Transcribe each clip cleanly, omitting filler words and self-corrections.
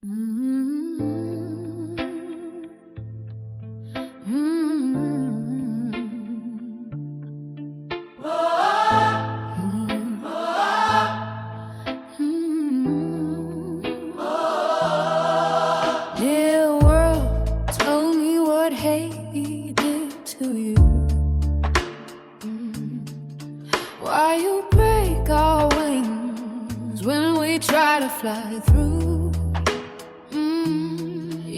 Mm-hmm. Dear world, tell me what Haiti did to you. Why you break our wings when we try to fly through?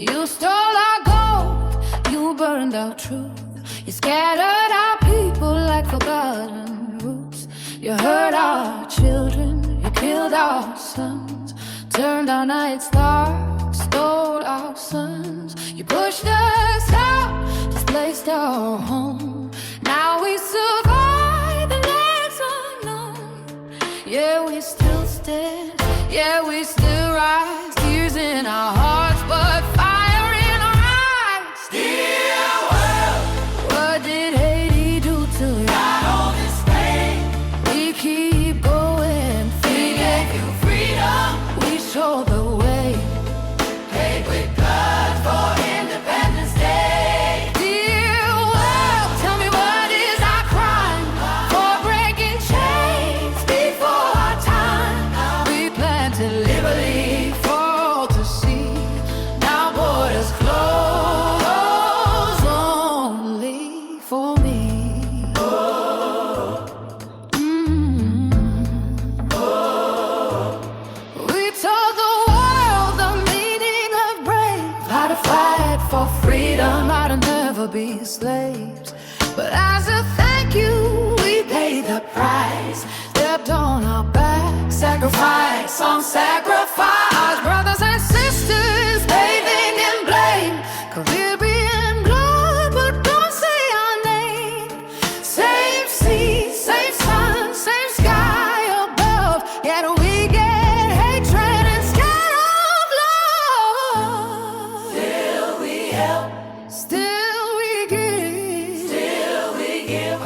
You stole our gold, you burned our truth. You scattered our people like forgotten roots. You hurt our children, you killed our sons, turned our nights dark, stole our sons. You pushed us out, displaced our home. Now we survive the lands unknown. Yeah, we still stand, yeah, we still rise. Tears in our hearts, but fire in our eyes. Dear world, what did Haiti do to you? got all this pain. We keep going. We gave you freedom, We show the way. paid with blood for Independence Day. Dear world, tell me what is our crime for breaking chains before our time? We planted liberty for all to see. Now borders close only for me. We told the world the meaning of brave, how to fight for freedom, how to never be slaves. But as a thank you, we paid the price. Stepped on our backs, sacrifice on sacrifice. Brothers and sisters, bathing in blame. Caribbean blood, but don't say our name. Same sea, same sun, same sky above. Yet we get hatred instead of love. Still we help, Still we give. still we give,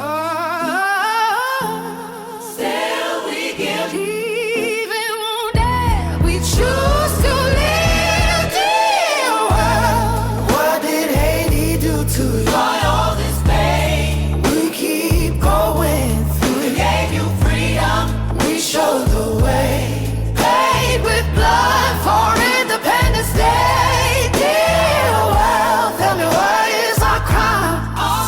still we give. Even wounded, we choose to live. Dear world, what did Haiti do to you? Why all this pain? We keep going through. We gave you freedom, We show the way. Paid with blood for Independence Day. Dear world, tell me what is our crime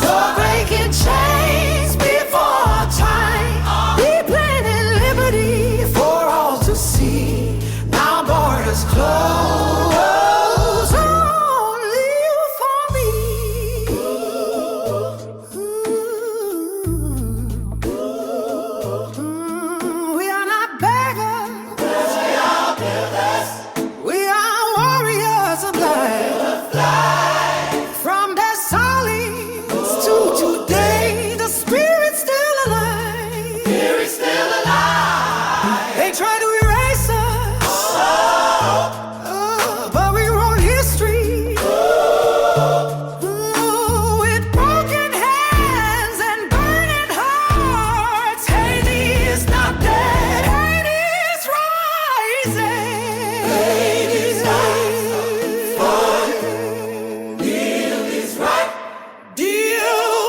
for breaking chains before our time? We planted liberty for all to see. Now borders close only for me. We are not beggars. We are warriors of life. From their silence to today, the spirit's still alive. here is still alive. They try to erase us, but we wrote history. With broken hands and burning hearts, Haiti is not dead. Haiti's rising. Haiti's Deal is right. Dear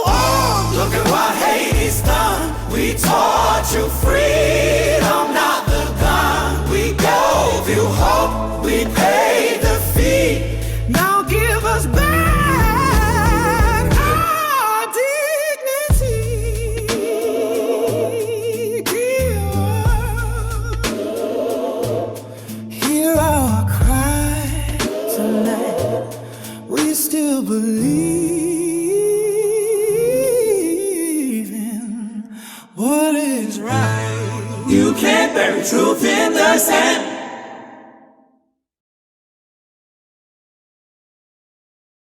world, Look at what Haiti's done. We taught you freedom, not the gun. We gave you hope, we paid the fee. now give us back our dignity. Dear world, hear our cry tonight. We still believe in what is right. You can't bury truth in the sand.